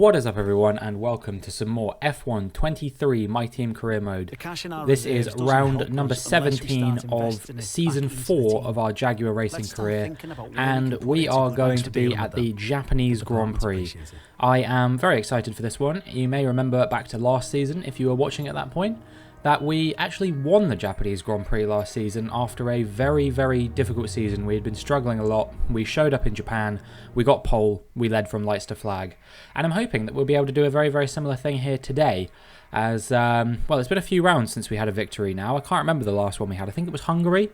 What is up everyone, and welcome to some more F1 23 My Team Career Mode. This is round number 17 of season 4 of our Jaguar racing career, and we are going to be at the Japanese Grand Prix. I am very excited for this one. You may remember back to last season, if you were watching at that point, that we actually won the Japanese Grand Prix last season after a very difficult season. We had been struggling a lot. We showed up in Japan, we got pole, we led from lights to flag. And I'm hoping that we'll be able to do a very similar thing here today. As, well, it's been a few rounds since we had a victory now. I can't remember the last one we had. I think it was Hungary.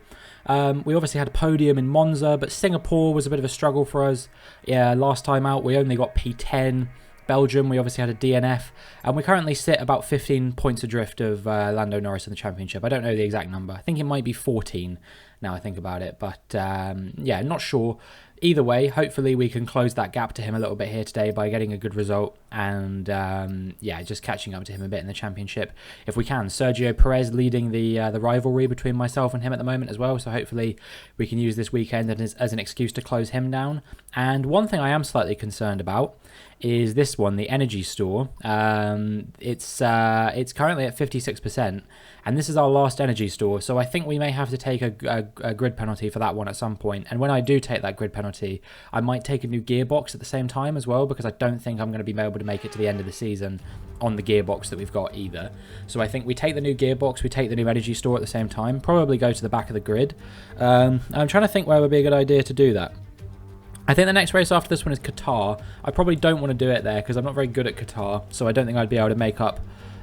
We obviously had a podium in Monza, but Singapore was a bit of a struggle for us. Yeah, last time out we only got P10. Belgium, we obviously had a DNF, and we currently sit about 15 points adrift of Lando Norris in the championship. I don't know the exact number. I think it might be 14 now I think about it, but yeah, not sure. Either way, hopefully we can close that gap to him a little bit here today by getting a good result and yeah, just catching up to him a bit in the championship if we can. Sergio Perez leading the rivalry between myself and him at the moment as well, so hopefully we can use this weekend as an excuse to close him down. And one thing I am slightly concerned about is this one, the energy store. It's currently at 56%, and this is our last energy store, so I think we may have to take a grid penalty for that one at some point. And when I do take that grid penalty, I might take a new gearbox at the same time as well, because I don't think I'm going to be able to make it to the end of the season on the gearbox that we've got either. So I think we take the new gearbox, we take the new energy store at the same time, probably go to the back of the grid. I'm trying to think where would be a good idea to do that. I think the next race after this one is Qatar. I probably don't want to do it there because I'm not very good at Qatar, so I don't think I'd be able to make up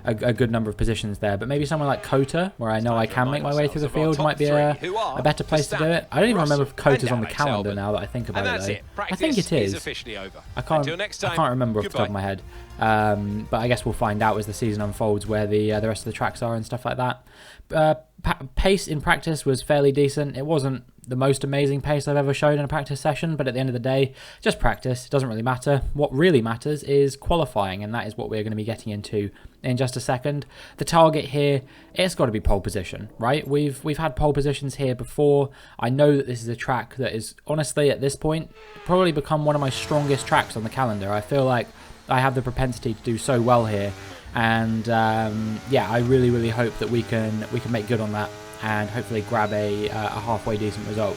a good number of positions there. But maybe somewhere like Kota, where I know I can make my way through the field, might be a better place to do it. I don't even remember if Kota's on the calendar now that I think about it, though. I think it is. I can't remember off the top of my head. But I guess we'll find out as the season unfolds where the rest of the tracks are and stuff like that. Pace in practice was fairly decent. It wasn't the most amazing pace I've ever shown in a practice session, but at the end of the day, just practice. It doesn't really matter. What really matters is qualifying, and that is what we're going to be getting into in just a second. The target here, it's got to be pole position, right? We've had pole positions here before. I know that this is a track that is, honestly, at this point, probably become one of my strongest tracks on the calendar. I feel like I have the propensity to do so well here, and yeah, I really hope that we can make good on that and hopefully grab a halfway decent result.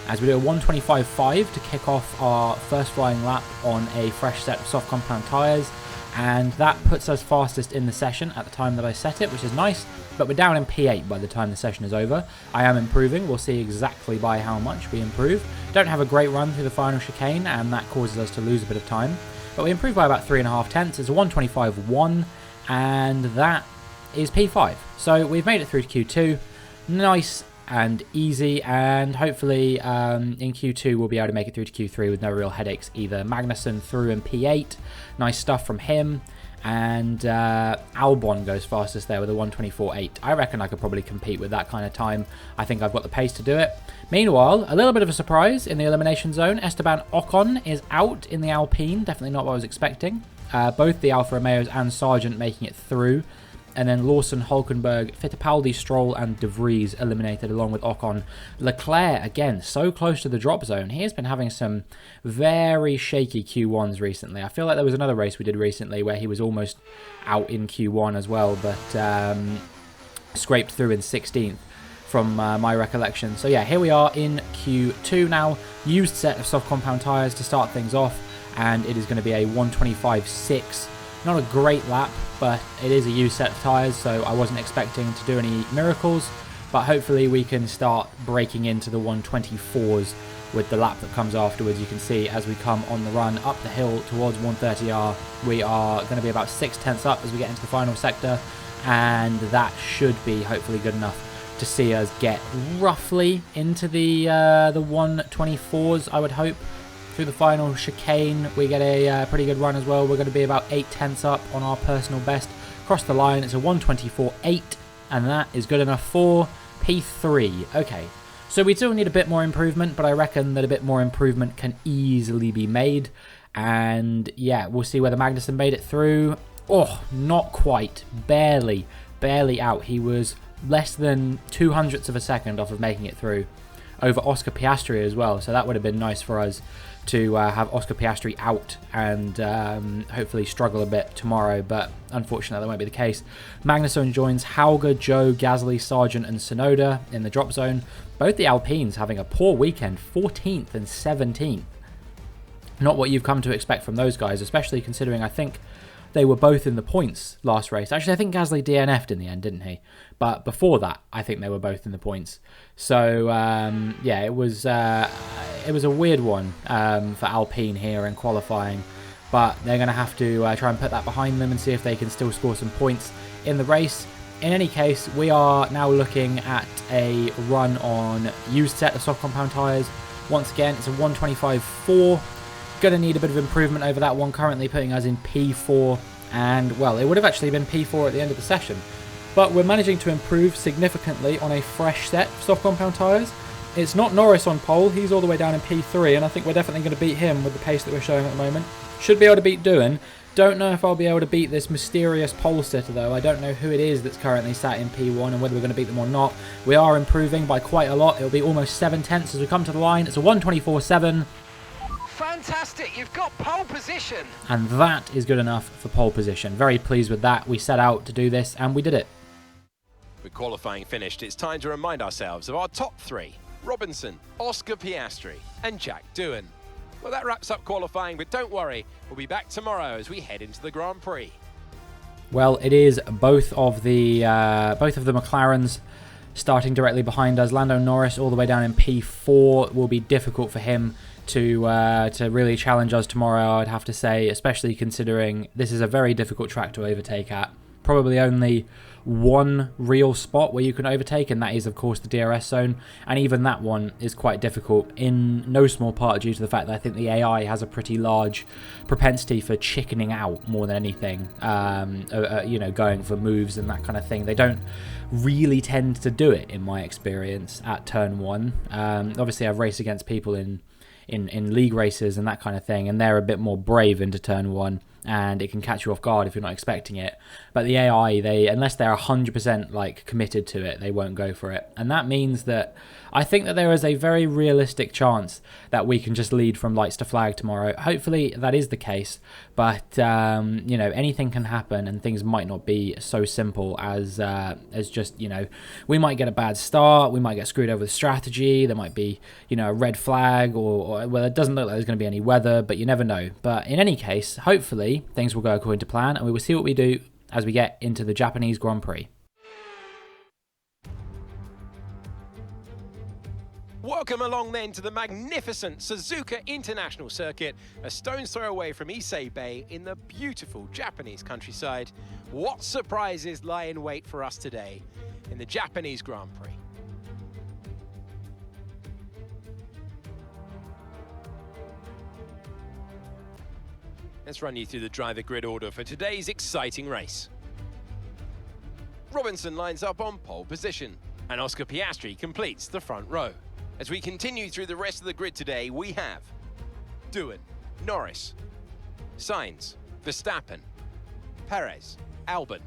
As we do a 125.5 to kick off our first flying lap on a fresh set of soft compound tyres, and that puts us fastest in the session at the time that I set it, which is nice, but we're down in P8 by the time the session is over. I am improving. We'll see exactly by how much we improve. Don't have a great run through the final chicane, and that causes us to lose a bit of time, but we improve by about 3.5 tenths. It's a 125.1, and that is P5. So we've made it through to Q2. Nice and easy, and hopefully in Q2 we'll be able to make it through to Q3 with no real headaches either. Magnussen through in P8. Nice stuff from him. And Albon goes fastest there with a 124.8. I reckon I could probably compete with that kind of time. I think I've got the pace to do it. Meanwhile, a little bit of a surprise in the elimination zone. Esteban Ocon is out in the Alpine. Definitely not what I was expecting. Both the Alfa Romeos and Sargent making it through. And then Lawson, Hulkenberg, Fittipaldi, Stroll and De Vries eliminated along with Ocon. Leclerc, again, so close to the drop zone. He has been having some very shaky Q1s recently. I feel like there was another race we did recently where he was almost out in Q1 as well, but scraped through in 16th from my recollection. So yeah, here we are in Q2 now. Used set of soft compound tyres to start things off, and it is going to be a 125.6. Not a great lap, but it is a used set of tyres, so I wasn't expecting to do any miracles, but hopefully we can start breaking into the 124s with the lap that comes afterwards. You can see as we come on the run up the hill towards 130R, we are going to be about 6 tenths up as we get into the final sector, and that should be hopefully good enough to see us get roughly into the 124s, I would hope. Through the final chicane, we get a pretty good run as well. We're going to be about 8 tenths up on our personal best. Across the line, it's a 124.8, and that is good enough for P3. Okay, so we still need a bit more improvement, but I reckon that a bit more improvement can easily be made. And yeah, we'll see whether Magnussen made it through. Oh, not quite. Barely out. He was less than 0.02 of a second off of making it through. over Oscar Piastri as well. So that would have been nice for us to have Oscar Piastri out and hopefully struggle a bit tomorrow, but unfortunately that won't be the case. Magnussen joins Hauger, Joe, Gasly, Sargent and Tsunoda in the drop zone. Both the Alpines having a poor weekend, 14th and 17th. Not what you've come to expect from those guys, especially considering I think they were both in the points last race. Actually, I think Gasly DNF'd in the end, didn't he? But before that, I think they were both in the points. So, yeah, it was a weird one for Alpine here in qualifying. But they're going to have to try and put that behind them and see if they can still score some points in the race. In any case, we are now looking at a run on used set of soft compound tyres. Once again, it's a 125.4. Going to need a bit of improvement over that one, currently putting us in P4, and well, it would have actually been P4 at the end of the session, but we're managing to improve significantly on a fresh set of soft compound tyres. It's not Norris on pole, he's all the way down in P3, and I think we're definitely going to beat him with the pace that we're showing at the moment. Should be able to beat Doohan. Don't know if I'll be able to beat this mysterious pole sitter though. I don't know who it is that's currently sat in P1 and whether we're going to beat them or not. We are improving by quite a lot. It'll be almost 7/10 as we come to the line. It's a 124.7. Fantastic, you've got pole position. And that is good enough for pole position. Very pleased with that. We set out to do this and we did it. With qualifying finished, it's time to remind ourselves of our top three: Robinson, Oscar Piastri and Jack Doohan. Well, that wraps up qualifying, but don't worry, we'll be back tomorrow as we head into the Grand Prix. Well, it is both of the McLarens starting directly behind us. Lando Norris all the way down in P4. It will be difficult for him to really challenge us tomorrow, I'd have to say, especially considering this is a very difficult track to overtake at. Probably only one real spot where you can overtake, and that is of course the DRS zone, and even that one is quite difficult, in no small part due to the fact that I think the AI has a pretty large propensity for chickening out more than anything, you know, going for moves and that kind of thing. They don't really tend to do it in my experience at turn 1. Obviously I've raced against people in league races and that kind of thing, and they're a bit more brave into turn 1, and it can catch you off guard if you're not expecting it. But the AI, unless they're 100% like committed to it, they won't go for it. And that means that I think that there is a very realistic chance that we can just lead from lights to flag tomorrow. Hopefully that is the case, but you know, anything can happen, and things might not be so simple as just, you know, we might get a bad start, we might get screwed over with strategy, there might be, you know, a red flag, or well, it doesn't look like there's going to be any weather, but you never know. But in any case, hopefully things will go according to plan, and we will see what we do as we get into the Japanese Grand Prix. Welcome along then to the magnificent Suzuka International Circuit, a stone's throw away from Issei Bay in the beautiful Japanese countryside. What surprises lie in wait for us today in the Japanese Grand Prix? Let's run you through the driver grid order for today's exciting race. Robinson lines up on pole position, and Oscar Piastri completes the front row. As we continue through the rest of the grid today, we have Doohan, Norris, Sainz, Verstappen, Perez, Albon,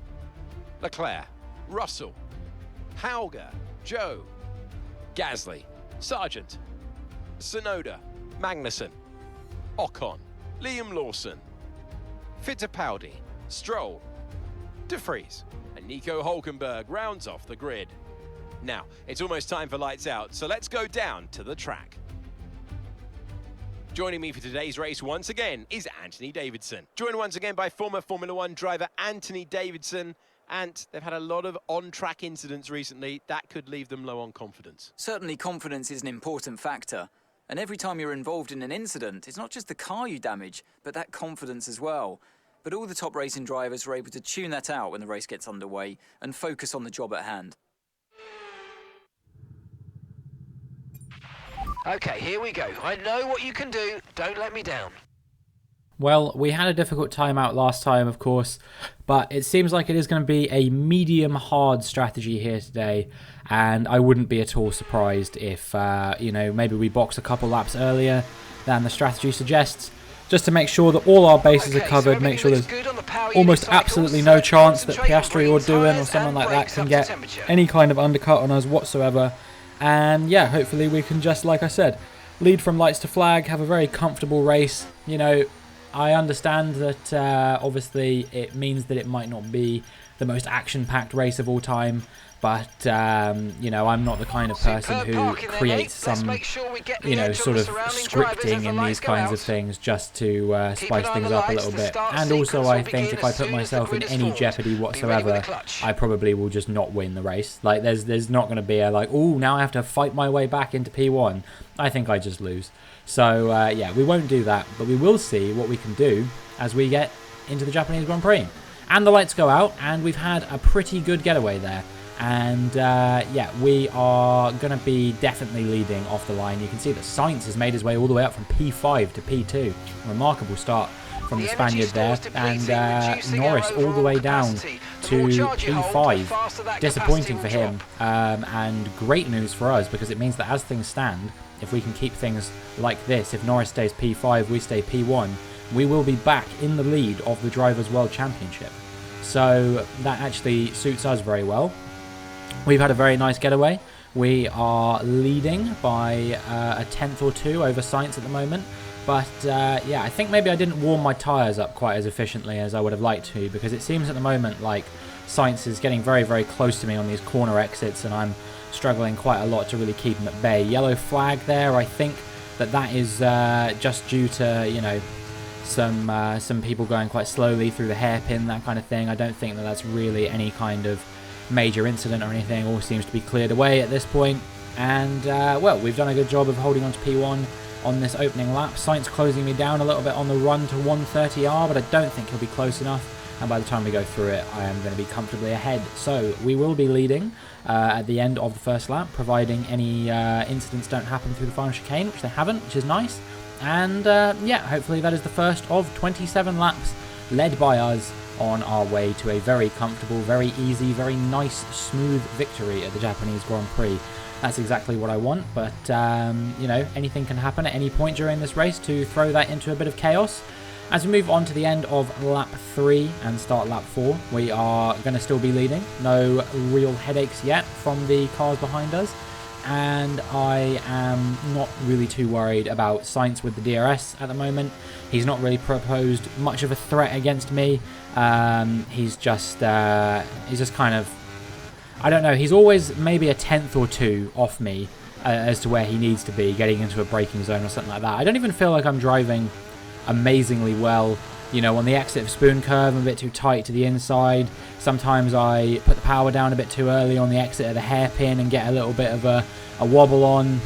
Leclerc, Russell, Hauger, Joe, Gasly, Sargent, Tsunoda, Magnussen, Ocon, Liam Lawson, Fittipaldi, Stroll, De Vries, and Nico Hülkenberg rounds off the grid. Now, it's almost time for lights out, so let's go down to the track. Joining me for today's race once again is Anthony Davidson. Joined once again by former Formula One driver Anthony Davidson, and they've had a lot of on-track incidents recently that could leave them low on confidence. Certainly confidence is an important factor, and every time you're involved in an incident, it's not just the car you damage, but that confidence as well. But all the top racing drivers are able to tune that out when the race gets underway and focus on the job at hand. Okay, here we go. I know what you can do. Don't let me down. Well, we had a difficult time out last time, of course, but it seems like it is going to be a medium-hard strategy here today, and I wouldn't be at all surprised if, you know, maybe we box a couple laps earlier than the strategy suggests, just to make sure that all our bases are covered, make sure there's almost absolutely no chance that Piastri or Doohan or someone like that can get any kind of undercut on us whatsoever. And yeah, hopefully we can just, like I said, lead from lights to flag, have a very comfortable race. You know, I understand that obviously it means that it might not be the most action-packed race of all time, but you know, I'm not the kind of person who creates some, you know, sort of scripting in these kinds of things just to spice things up a little bit. And also, I think if I put myself in any jeopardy whatsoever, I probably will just not win the race. Like, there's not going to be a like, oh, now I have to fight my way back into P1. I think I just lose. So yeah, we won't do that, but we will see what we can do as we get into the Japanese Grand Prix. And the lights go out, and we've had a pretty good getaway there. And yeah, we are going to be definitely leading off the line. You can see that Sainz has made his way all the way up from P5 to P2. Remarkable start from the Spaniard there. And Norris all the way down to P5. Disappointing for him, and great news for us, because it means that as things stand, if we can keep things like this, if Norris stays P5, we stay P1, we will be back in the lead of the Drivers' World Championship. So that actually suits us very well. We've had a very nice getaway. We are leading by a tenth or two over Sainz at the moment. But yeah, I think maybe I didn't warm my tyres up quite as efficiently as I would have liked to, because it seems at the moment like Sainz is getting very, very close to me on these corner exits, and I'm struggling quite a lot to really keep him at bay. Yellow flag there. I think that is just due to, you know, some people going quite slowly through the hairpin, that kind of thing. I don't think that that's really any kind of major incident or anything. All seems to be cleared away at this point. And well, we've done a good job of holding on to P1 on this opening lap. Sainz closing me down a little bit on the run to 130R, but I don't think he'll be close enough. And by the time we go through it, I am going to be comfortably ahead. So we will be leading at the end of the first lap, providing any incidents don't happen through the final chicane, which they haven't, which is nice. And yeah, hopefully that is the first of 27 laps led by us on our way to a very comfortable, very easy, very nice, smooth victory at the Japanese Grand Prix. That's exactly what I want, but you know, anything can happen at any point during this race to throw that into a bit of chaos. As we move on to the end of lap 3 and start lap 4, we are going to still be leading. No real headaches yet from the cars behind us. And I am not really too worried about Sainz with the DRS at the moment. He's not really proposed much of a threat against me. He's just kind of, I don't know, he's always maybe a tenth or two off me as to where he needs to be, getting into a braking zone or something like that. I don't even feel like I'm driving amazingly well. You know, on the exit of Spoon Curve, I'm a bit too tight to the inside. Sometimes I put the power down a bit too early on the exit of the hairpin and get a little bit of a wobble on.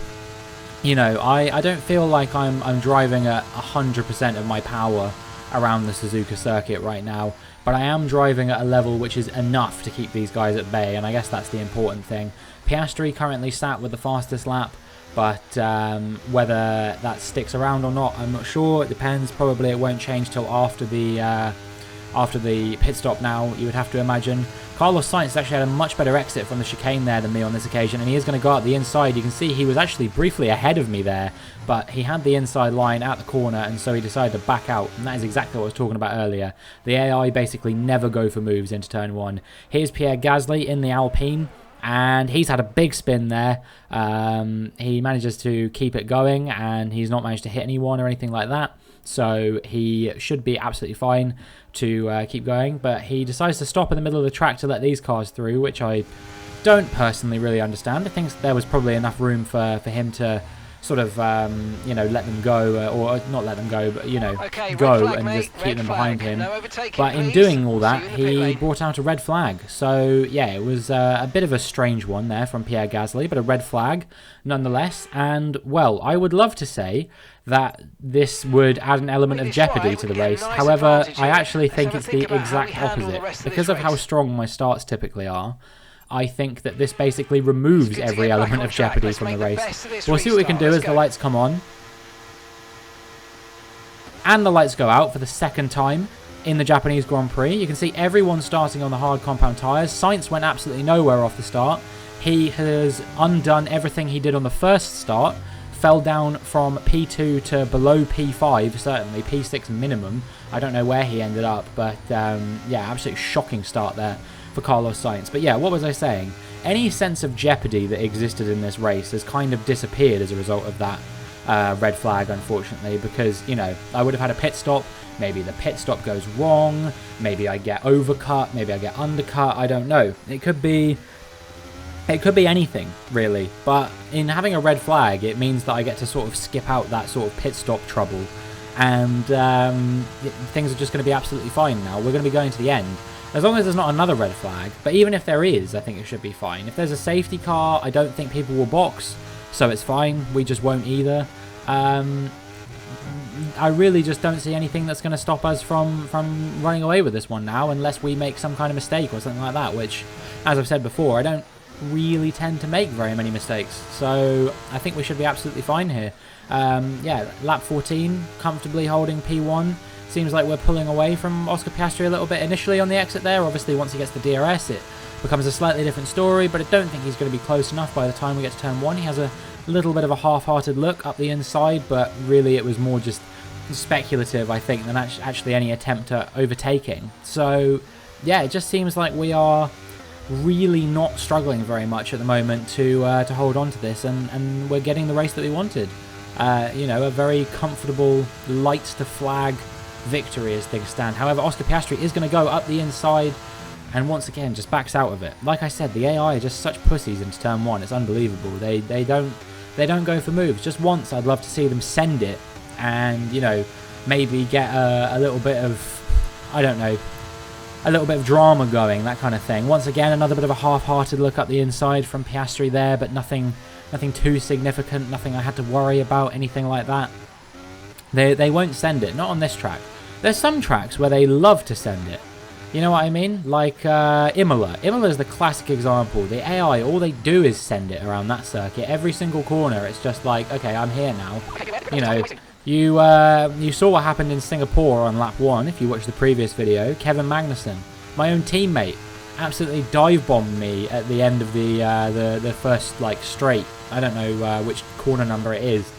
You know, I don't feel like I'm driving at 100% of my power around the Suzuka circuit right now, but I am driving at a level which is enough to keep these guys at bay, and I guess that's the important thing. Piastri currently sat with the fastest lap, but whether that sticks around or not, I'm not sure. It depends. Probably it won't change till after the pit stop now, you would have to imagine. Carlos Sainz actually had a much better exit from the chicane there than me on this occasion, and he is going to go out the inside. You can see he was actually briefly ahead of me there, but he had the inside line at the corner, and so he decided to back out, and that is exactly what I was talking about earlier. The AI basically never go for moves into turn 1. Here's Pierre Gasly in the Alpine, and he's had a big spin there. He manages to keep it going, and he's not managed to hit anyone or anything like that. So he should be absolutely fine to keep going. But he decides to stop in the middle of the track to let these cars through, which I don't personally really understand. I think there was probably enough room for him to sort of, you know, let them go, or not let them go, but, you know, go and just keep them behind him. But in doing all that, he brought out a red flag. So, yeah, it was a bit of a strange one there from Pierre Gasly, but a red flag nonetheless. And, well, I would love to say that this would add an element of jeopardy to the race. However, I actually think it's the exact opposite. Because of how strong my starts typically are, I think that this basically removes every element of jeopardy from the race. We'll see what we can do as the lights come on. And the lights go out for the second time in the Japanese Grand Prix. You can see everyone starting on the hard compound tyres. Sainz went absolutely nowhere off the start. He has undone everything he did on the first start. Fell down from P2 to below P5, certainly, P6 minimum. I don't know where he ended up, but yeah, absolutely shocking start there for Carlos Sainz. But yeah, what was I saying? any sense of jeopardy that existed in this race has kind of disappeared as a result of that red flag, unfortunately, because, you know, I would have had a pit stop. Maybe the pit stop goes wrong. Maybe I get overcut. Maybe I get undercut. I don't know. It could be anything, really. But in having a red flag, it means that I get to sort of skip out that sort of pit stop trouble. And things are just going to be absolutely fine now. We're going to be going to the end. As long as there's not another red flag. But even if there is, I think it should be fine. If there's a safety car, I don't think people will box. So it's fine. We just won't either. I really just don't see anything that's going to stop us from running away with this one now, unless we make some kind of mistake or something like that, which, as I've said before, I don't really tend to make very many mistakes. So I think we should be absolutely fine here. Yeah, lap 14, comfortably holding P1. Seems like we're pulling away from Oscar Piastri a little bit initially on the exit there. Obviously, once he gets the DRS, it becomes a slightly different story, but I don't think he's going to be close enough by the time we get to turn 1. He has a little bit of a half-hearted look up the inside, but really it was more just speculative, I think, than actually any attempt at overtaking. So, yeah, it just seems like we are really not struggling very much at the moment to hold on to this, and we're getting the race that we wanted. You know, a very comfortable, lights to flag victory as things stand. However, Oscar Piastri is going to go up the inside and once again just backs out of it. Like I said, the AI are just such pussies into turn 1. It's unbelievable. They don't go for moves. Just once I'd love to see them send it and, you know, maybe get a little bit of, I don't know, a little bit of drama going, that kind of thing. Once again, another bit of a half-hearted look up the inside from Piastri there, but nothing too significant, nothing I had to worry about, anything like that. They won't send it, not on this track. There's some tracks where they love to send it. You know what I mean? Like Imola. Imola is the classic example. The AI, all they do is send it around that circuit. Every single corner, it's just like, okay, I'm here now. You know, you saw what happened in Singapore on lap 1, if you watched the previous video. Kevin Magnussen, my own teammate, absolutely dive-bombed me at the end of the first, like, straight. I don't know which corner number it is.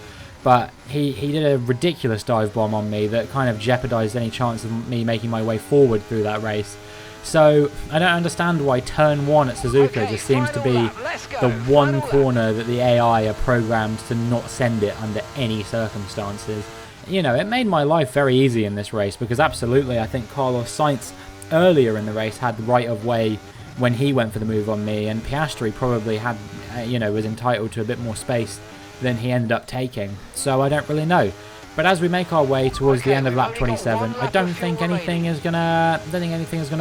But he did a ridiculous dive bomb on me that kind of jeopardized any chance of me making my way forward through that race. So I don't understand why turn 1 at Suzuka just seems to be the one corner that the AI are programmed to not send it under any circumstances. You know, it made my life very easy in this race because absolutely I think Carlos Sainz earlier in the race had the right of way when he went for the move on me, and Piastri probably had, you know, was entitled to a bit more space than he ended up taking. So I don't really know. But as we make our way towards the end of lap 27, I don't think anything is gonna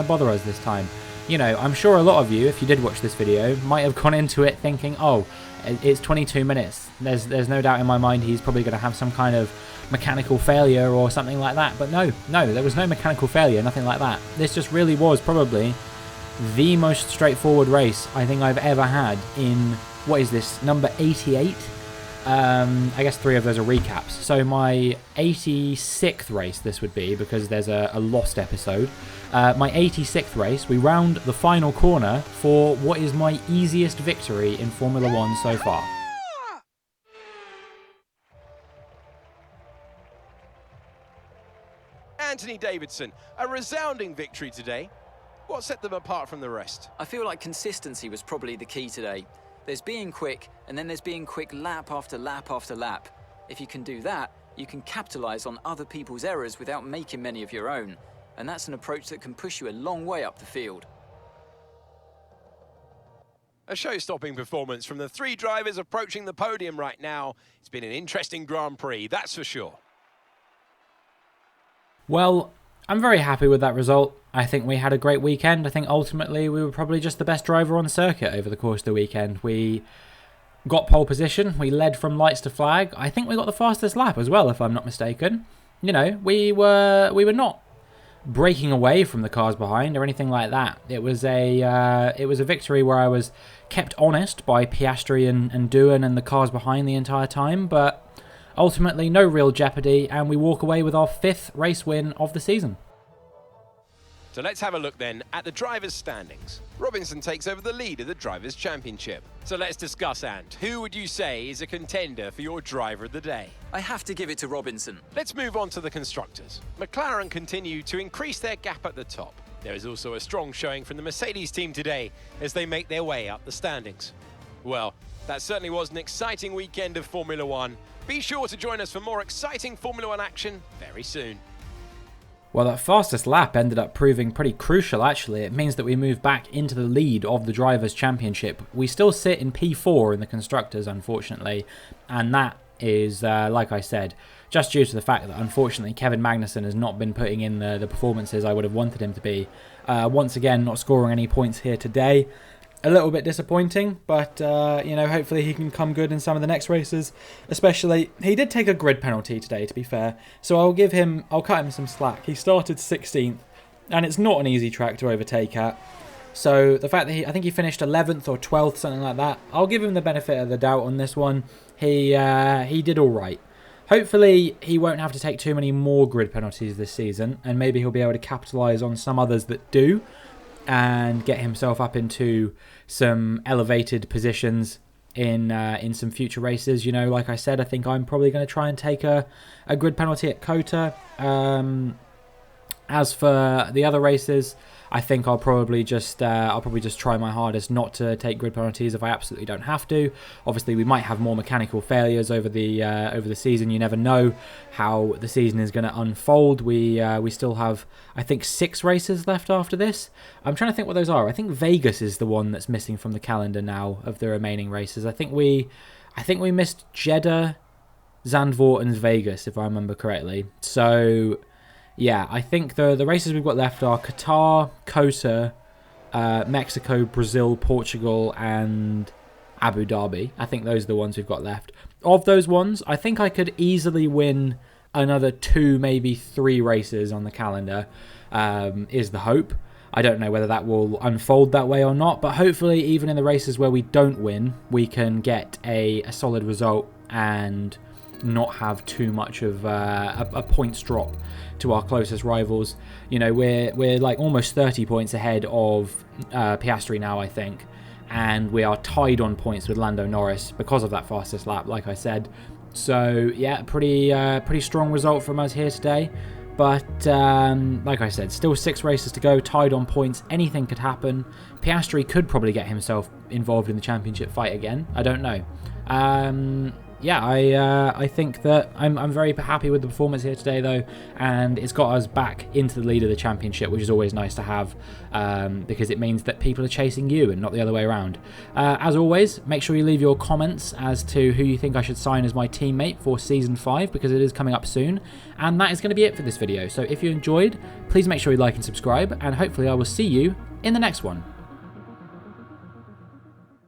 bother us this time. You know, I'm sure a lot of you, if you did watch this video, might have gone into it thinking, oh, it's 22 minutes. There's no doubt in my mind he's probably going to have some kind of mechanical failure or something like that. But no, there was no mechanical failure, nothing like that. This just really was probably the most straightforward race I think I've ever had in, what is this, number 88? I guess 3 of those are recaps. So my 86th race this would be, because there's a lost episode. My 86th race, we round the final corner for what is my easiest victory in Formula 1 so far. Anthony Davidson, a resounding victory today. What set them apart from the rest? I feel like consistency was probably the key today. There's being quick, and then there's being quick lap after lap after lap. If you can do that, you can capitalise on other people's errors without making many of your own. And that's an approach that can push you a long way up the field. A show-stopping performance from the 3 drivers approaching the podium right now. It's been an interesting Grand Prix, that's for sure. Well, I'm very happy with that result. I think we had a great weekend. I think ultimately we were probably just the best driver on the circuit over the course of the weekend. We got pole position. We led from lights to flag. I think we got the fastest lap as well, if I'm not mistaken. You know, we were not breaking away from the cars behind or anything like that. It was a victory where I was kept honest by Piastri and Doohan and the cars behind the entire time, but ultimately no real jeopardy, and we walk away with our 5th race win of the season. So let's have a look then at the drivers' standings. Robinson takes over the lead of the Drivers' Championship. So let's discuss, Ant. Who would you say is a contender for your driver of the day? I have to give it to Robinson. Let's move on to the constructors. McLaren continue to increase their gap at the top. There is also a strong showing from the Mercedes team today as they make their way up the standings. Well, that certainly was an exciting weekend of Formula One. Be sure to join us for more exciting Formula One action very soon. Well, that fastest lap ended up proving pretty crucial, actually. It means that we move back into the lead of the Drivers' Championship. We still sit in P4 in the Constructors, unfortunately, and that is, like I said, just due to the fact that, unfortunately, Kevin Magnussen has not been putting in the performances I would have wanted him to be. Once again, not scoring any points here today. A little bit disappointing, but, you know, hopefully he can come good in some of the next races. Especially, he did take a grid penalty today, to be fair. So I'll cut him some slack. He started 16th, and it's not an easy track to overtake at. So the fact that I think he finished 11th or 12th, something like that, I'll give him the benefit of the doubt on this one. He did all right. Hopefully, he won't have to take too many more grid penalties this season, and maybe he'll be able to capitalise on some others that do, and get himself up into some elevated positions in some future races. You know, like I said, I think I'm probably going to try and take a grid penalty at Kota. As for the other races, I think I'll probably just try my hardest not to take grid penalties if I absolutely don't have to. Obviously, we might have more mechanical failures over the season. You never know how the season is going to unfold. We still have, I think, 6 races left after this. I'm trying to think what those are. I think Vegas is the one that's missing from the calendar now of the remaining races. I think we missed Jeddah, Zandvoort, and Vegas, if I remember correctly. So yeah, I think the races we've got left are Qatar, Kota, Mexico, Brazil, Portugal, and Abu Dhabi. I think those are the ones we've got left. Of those ones, I think I could easily win another 2, maybe 3 races on the calendar, is the hope. I don't know whether that will unfold that way or not, but hopefully even in the races where we don't win, we can get a solid result and not have too much of a points drop to our closest rivals. You know, we're like almost 30 points ahead of Piastri now, I think, and we are tied on points with Lando Norris because of that fastest lap, like I said. So yeah, pretty strong result from us here today. But like I said, still 6 races to go, tied on points. Anything could happen. Piastri could probably get himself involved in the championship fight again. I don't know. Yeah, I think that I'm very happy with the performance here today, though, and it's got us back into the lead of the championship, which is always nice to have, because it means that people are chasing you and not the other way around. As always, make sure you leave your comments as to who you think I should sign as my teammate for Season 5, because it is coming up soon, and that is going to be it for this video. So if you enjoyed, please make sure you like and subscribe, and hopefully I will see you in the next one.